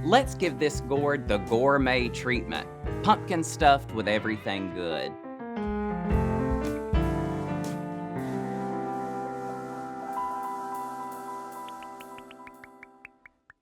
Let's give this gourd the gourmet treatment. Pumpkin stuffed with everything good.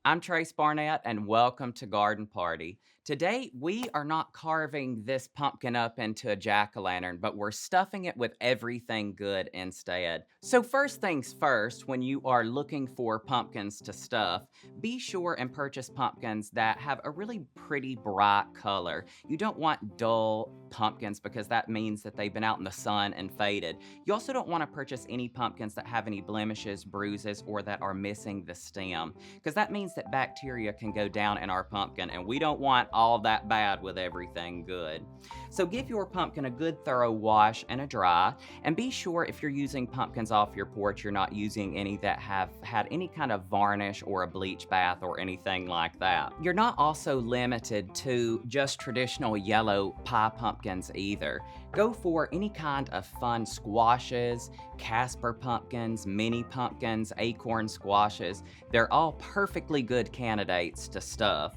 I'm Trace Barnett, and welcome to Garden Party. Today, we are not carving this pumpkin up into a jack-o'-lantern, but we're stuffing it with everything good instead. So first things first, when you are looking for pumpkins to stuff, be sure and purchase pumpkins that have a really pretty bright color. You don't want dull pumpkins because that means that they've been out in the sun and faded. You also don't want to purchase any pumpkins that have any blemishes, bruises, or that are missing the stem, because that means that bacteria can go down in our pumpkin, and we don't want all that bad with everything good. So give your pumpkin a good thorough wash and a dry, and be sure if you're using pumpkins off your porch, you're not using any that have had any kind of varnish or a bleach bath or anything like that. You're not also limited to just traditional yellow pie pumpkins either. Go for any kind of fun squashes, Casper pumpkins, mini pumpkins, acorn squashes. They're all perfectly good candidates to stuff.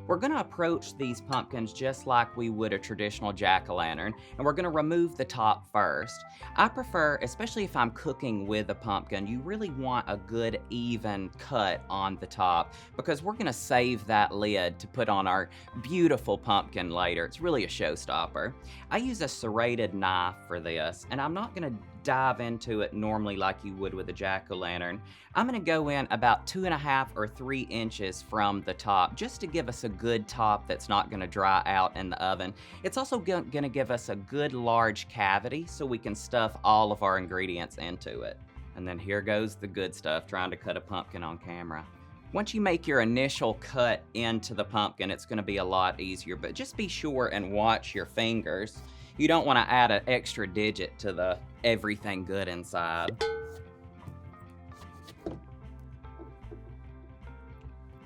We're going to approach these pumpkins just like we would a traditional jack-o'-lantern, and we're going to remove the top first. I prefer, especially if I'm cooking with a pumpkin, you really want a good even cut on the top, because we're going to save that lid to put on our beautiful pumpkin later. It's really a showstopper. I use a serrated knife for this, and I'm not going to dive into it normally like you would with a jack-o'-lantern. I'm going to go in about 2.5 or 3 inches from the top just to give us a good top that's not going to dry out in the oven. It's also going to give us a good large cavity so we can stuff all of our ingredients into it. And then here goes the good stuff, trying to cut a pumpkin on camera. Once you make your initial cut into the pumpkin, it's going to be a lot easier, but just be sure and watch your fingers. You don't want to add an extra digit to the everything good inside.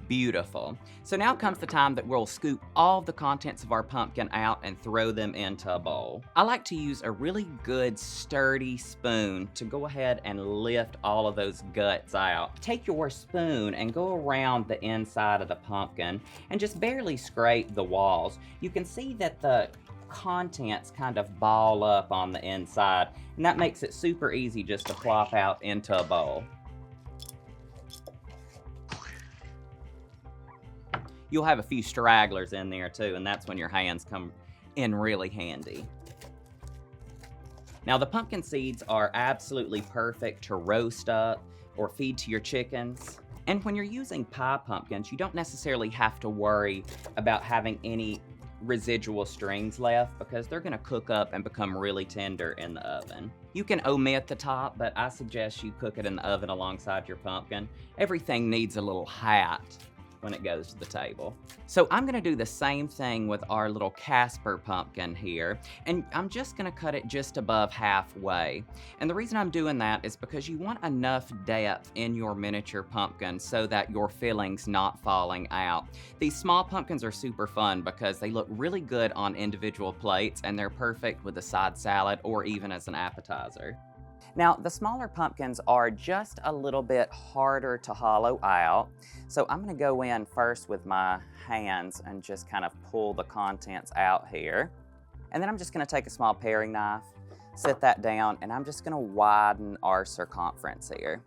Beautiful. So now comes the time that we'll scoop all the contents of our pumpkin out and throw them into a bowl. I like to use a really good sturdy spoon to go ahead and lift all of those guts out. Take your spoon and go around the inside of the pumpkin and just barely scrape the walls. You can see that the contents kind of ball up on the inside, and that makes it super easy just to plop out into a bowl. You'll have a few stragglers in there too, and that's when your hands come in really handy. Now the pumpkin seeds are absolutely perfect to roast up or feed to your chickens. And when you're using pie pumpkins, you don't necessarily have to worry about having any residual strings left, because they're going to cook up and become really tender in the oven. You can omit the top, but I suggest you cook it in the oven alongside your pumpkin. Everything needs a little hat when it goes to the table. So I'm going to do the same thing with our little Casper pumpkin here, and I'm just going to cut it just above halfway. And the reason I'm doing that is because you want enough depth in your miniature pumpkin so that your filling's not falling out. These small pumpkins are super fun because they look really good on individual plates, and they're perfect with a side salad or even as an appetizer. Now, the smaller pumpkins are just a little bit harder to hollow out, so I'm going to go in first with my hands and just kind of pull the contents out here. And then I'm just going to take a small paring knife, set that down, and I'm just going to widen our circumference here.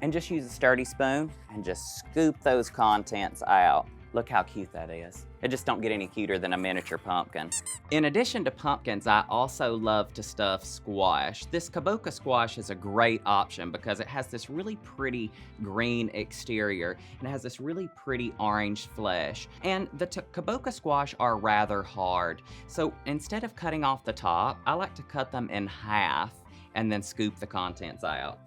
And just use a sturdy spoon and just scoop those contents out. Look how cute that is. It just don't get any cuter than a miniature pumpkin. In addition to pumpkins, I also love to stuff squash. This kaboka squash is a great option because it has this really pretty green exterior and it has this really pretty orange flesh. And the kaboka squash are rather hard. So instead of cutting off the top, I like to cut them in half and then scoop the contents out.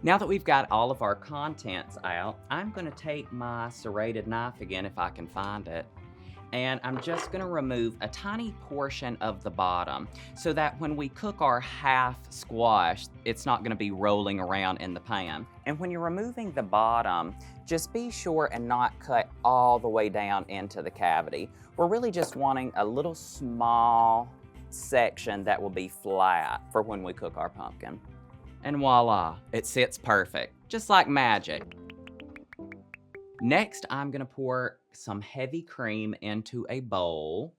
Now that we've got all of our contents out, I'm going to take my serrated knife again, if I can find it, and I'm just going to remove a tiny portion of the bottom so that when we cook our half squash, it's not going to be rolling around in the pan. And when you're removing the bottom, just be sure and not cut all the way down into the cavity. We're really just wanting a little small section that will be flat for when we cook our pumpkin. And voila, it sits perfect, just like magic. Next, I'm gonna pour some heavy cream into a bowl.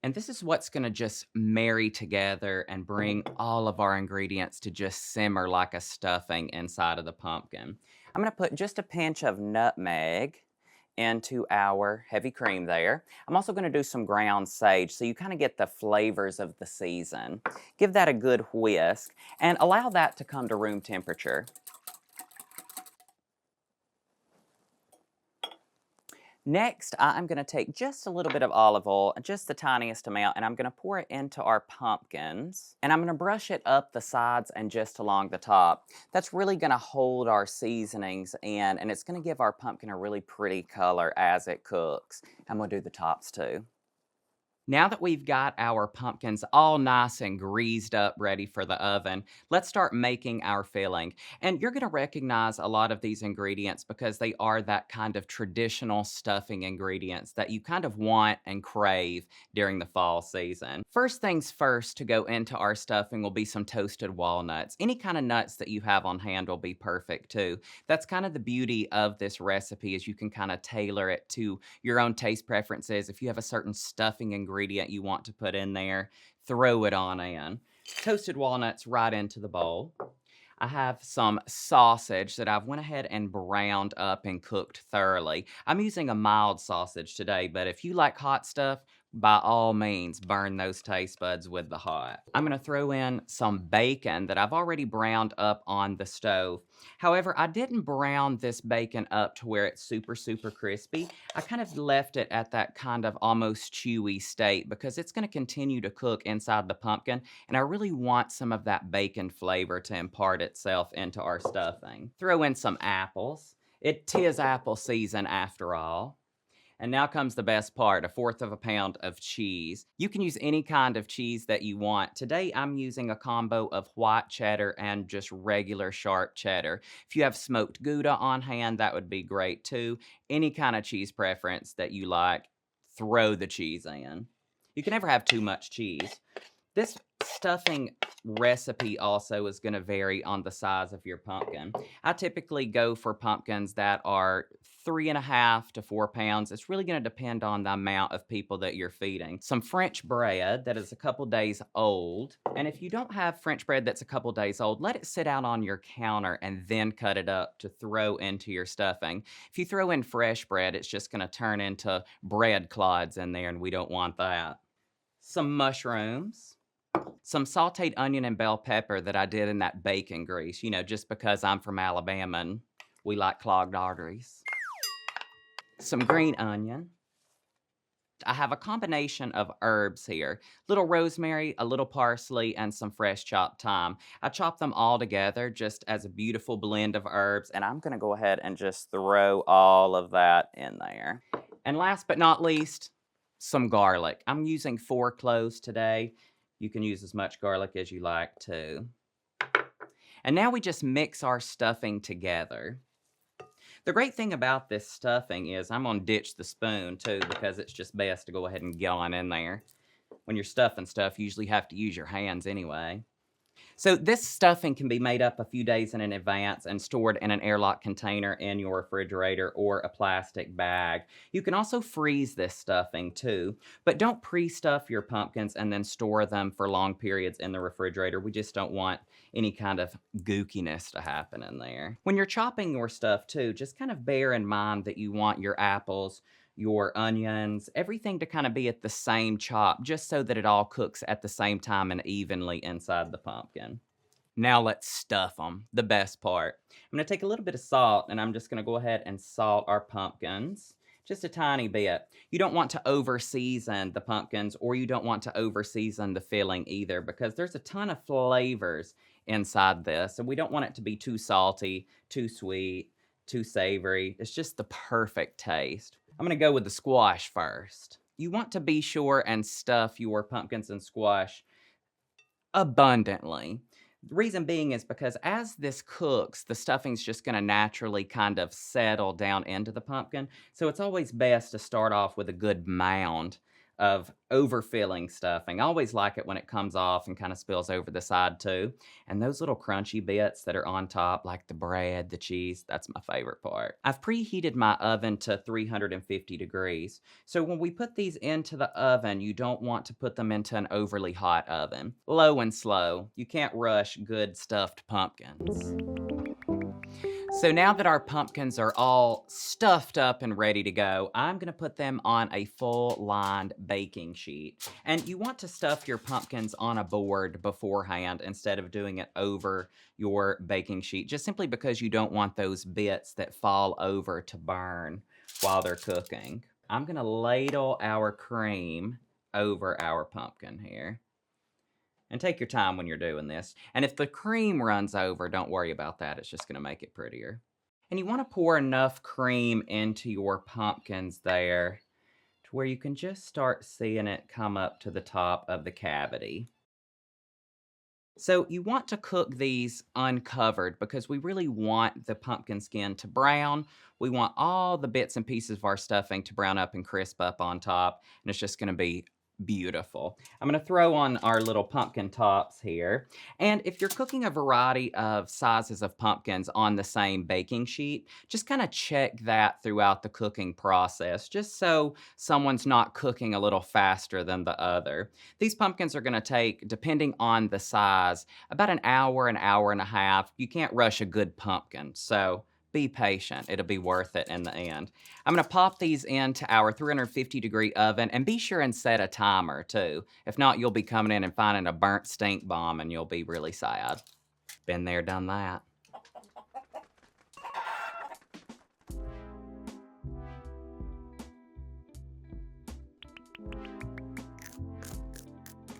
And this is what's gonna just marry together and bring all of our ingredients to just simmer like a stuffing inside of the pumpkin. I'm gonna put just a pinch of nutmeg into our heavy cream there. I'm also gonna do some ground sage so you kind of get the flavors of the season. Give that a good whisk and allow that to come to room temperature. Next, I'm going to take just a little bit of olive oil, just the tiniest amount, and I'm going to pour it into our pumpkins. And I'm going to brush it up the sides and just along the top. That's really going to hold our seasonings in, and it's going to give our pumpkin a really pretty color as it cooks. I'm going to do the tops too. Now that we've got our pumpkins all nice and greased up ready for the oven, let's start making our filling. And you're going to recognize a lot of these ingredients because they are that kind of traditional stuffing ingredients that you kind of want and crave during the fall season. First things first to go into our stuffing will be some toasted walnuts. Any kind of nuts that you have on hand will be perfect too. That's kind of the beauty of this recipe is you can kind of tailor it to your own taste preferences. If you have a certain stuffing ingredient you want to put in there, throw it on in. Toasted walnuts right into the bowl. I have some sausage that I've went ahead and browned up and cooked thoroughly. I'm using a mild sausage today, but if you like hot stuff, by all means, burn those taste buds with the hot. I'm going to throw in some bacon that I've already browned up on the stove. However, I didn't brown this bacon up to where it's super, super crispy. I kind of left it at that kind of almost chewy state because it's going to continue to cook inside the pumpkin, and I really want some of that bacon flavor to impart itself into our stuffing. Throw in some apples. It tis apple season after all. And now comes the best part, 1/4 of a pound of cheese. You can use any kind of cheese that you want. Today, I'm using a combo of white cheddar and just regular sharp cheddar. If you have smoked Gouda on hand, that would be great too. Any kind of cheese preference that you like, throw the cheese in. You can never have too much cheese. This stuffing recipe also is going to vary on the size of your pumpkin. I typically go for pumpkins that are 3.5 to 4 pounds. It's really going to depend on the amount of people that you're feeding. Some French bread that is a couple days old. And if you don't have French bread that's a couple days old, let it sit out on your counter and then cut it up to throw into your stuffing. If you throw in fresh bread, it's just going to turn into bread clods in there, and we don't want that. Some mushrooms. Some sauteed onion and bell pepper that I did in that bacon grease, just because I'm from Alabama and we like clogged arteries. Some green onion. I have a combination of herbs here. Little rosemary, a little parsley, and some fresh chopped thyme. I chop them all together just as a beautiful blend of herbs, and I'm going to go ahead and just throw all of that in there. And last but not least, some garlic. I'm using 4 cloves today. You can use as much garlic as you like too. And now we just mix our stuffing together. The great thing about this stuffing is I'm going to ditch the spoon too because it's just best to go ahead and get on in there. When you're stuffing stuff, you usually have to use your hands anyway. So this stuffing can be made up a few days in advance and stored in an airlock container in your refrigerator or a plastic bag. You can also freeze this stuffing too, but don't pre-stuff your pumpkins and then store them for long periods in the refrigerator. We just don't want any kind of gookiness to happen in there. When you're chopping your stuff too, just kind of bear in mind that you want your apples, your onions, everything to kind of be at the same chop, just so that it all cooks at the same time and evenly inside the pumpkin. Now let's stuff them, the best part. I'm going to take a little bit of salt, and I'm just going to go ahead and salt our pumpkins. Just a tiny bit. You don't want to over-season the pumpkins, or you don't want to over-season the filling either, because there's a ton of flavors inside this, and we don't want it to be too salty, too sweet, too savory. It's just the perfect taste. I'm going to go with the squash first. You want to be sure and stuff your pumpkins and squash abundantly. The reason being is because as this cooks, the stuffing's just going to naturally kind of settle down into the pumpkin. So it's always best to start off with a good mound of overfilling stuffing. I always like it when it comes off and kind of spills over the side too. And those little crunchy bits that are on top, like the bread, the cheese, that's my favorite part. I've preheated my oven to 350 degrees. So when we put these into the oven, you don't want to put them into an overly hot oven. Low and slow. You can't rush good stuffed pumpkins. So now that our pumpkins are all stuffed up and ready to go, I'm gonna put them on a full lined baking sheet. And you want to stuff your pumpkins on a board beforehand instead of doing it over your baking sheet, just simply because you don't want those bits that fall over to burn while they're cooking. I'm gonna ladle our cream over our pumpkin here. And take your time when you're doing this. And if the cream runs over, don't worry about that. It's just gonna make it prettier. And you wanna pour enough cream into your pumpkins there to where you can just start seeing it come up to the top of the cavity. So you want to cook these uncovered because we really want the pumpkin skin to brown. We want all the bits and pieces of our stuffing to brown up and crisp up on top, and it's just gonna be beautiful. I'm gonna throw on our little pumpkin tops here. And if you're cooking a variety of sizes of pumpkins on the same baking sheet, just kind of check that throughout the cooking process, just so someone's not cooking a little faster than the other. These pumpkins are gonna take, depending on the size, about an hour and a half. You can't rush a good pumpkin, so be patient. It'll be worth it in the end. I'm gonna pop these into our 350-degree oven, and be sure and set a timer too. If not, you'll be coming in and finding a burnt stink bomb and you'll be really sad. Been there, done that.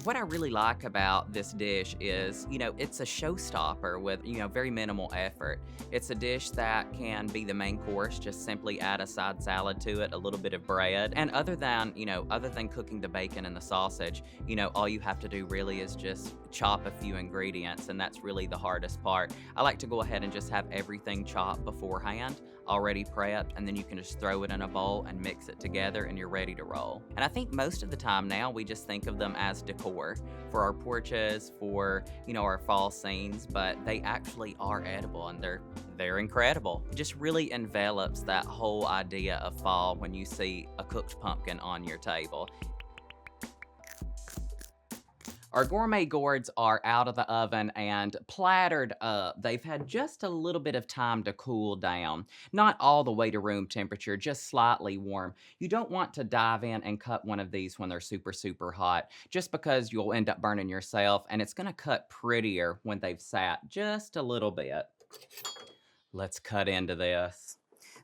What I really like about this dish is, it's a showstopper with, very minimal effort. It's a dish that can be the main course, just simply add a side salad to it, a little bit of bread. And other than cooking the bacon and the sausage, all you have to do really is just chop a few ingredients, and that's really the hardest part. I like to go ahead and just have everything chopped beforehand, already prepped, and then you can just throw it in a bowl and mix it together and you're ready to roll. And I think most of the time now we just think of them as decor for our porches, for, our fall scenes, but they actually are edible, and they're incredible. It just really envelops that whole idea of fall when you see a cooked pumpkin on your table. Our gourmet gourds are out of the oven and plattered up. They've had just a little bit of time to cool down. Not all the way to room temperature, just slightly warm. You don't want to dive in and cut one of these when they're super, super hot, just because you'll end up burning yourself, and it's gonna cut prettier when they've sat just a little bit. Let's cut into this.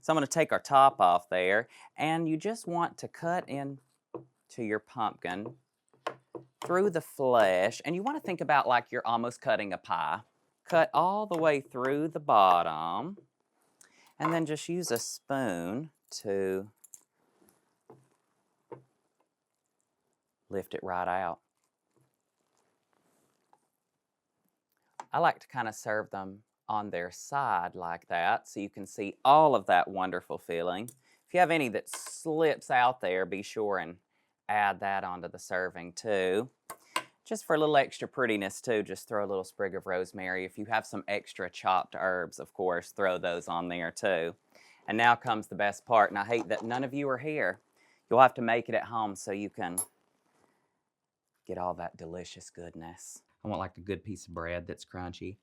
So I'm gonna take our top off there, and you just want to cut in to your pumpkin through the flesh, and you want to think about like you're almost cutting a pie. Cut all the way through the bottom, and then just use a spoon to lift it right out. I like to kind of serve them on their side like that, so you can see all of that wonderful filling. If you have any that slips out there, be sure and add that onto the serving too. Just for a little extra prettiness too, just throw a little sprig of rosemary. If you have some extra chopped herbs, of course, throw those on there too. And now comes the best part, and I hate that none of you are here. You'll have to make it at home so you can get all that delicious goodness. I want like a good piece of bread that's crunchy.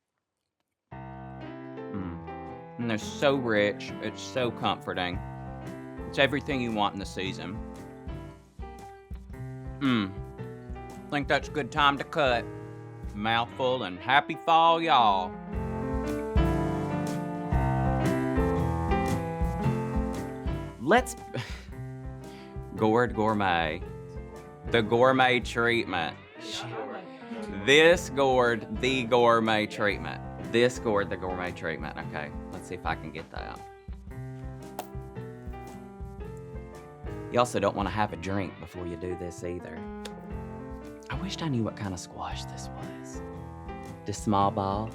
And they're so rich, it's so comforting. It's everything you want in the season. Think that's a good time to cut. Mouthful and happy fall, y'all. Let's Gourd Gourmet. The gourmet treatment. This gourd, the gourmet treatment. This gourd, the gourmet treatment. Okay, let's see if I can get that. You also don't want to have a drink before you do this either. I wished I knew what kind of squash this was. This small ball.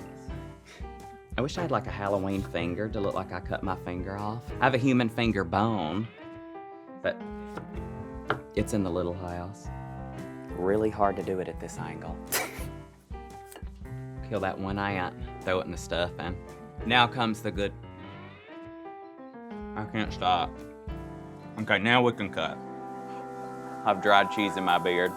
I wish I had like a Halloween finger to look like I cut my finger off. I have a human finger bone, but It's in the little house. Really hard to do it at this angle. Kill that one ant, throw it in the stuffing. Now comes the good. I can't stop. Okay, now we can cut. I've dried cheese in my beard.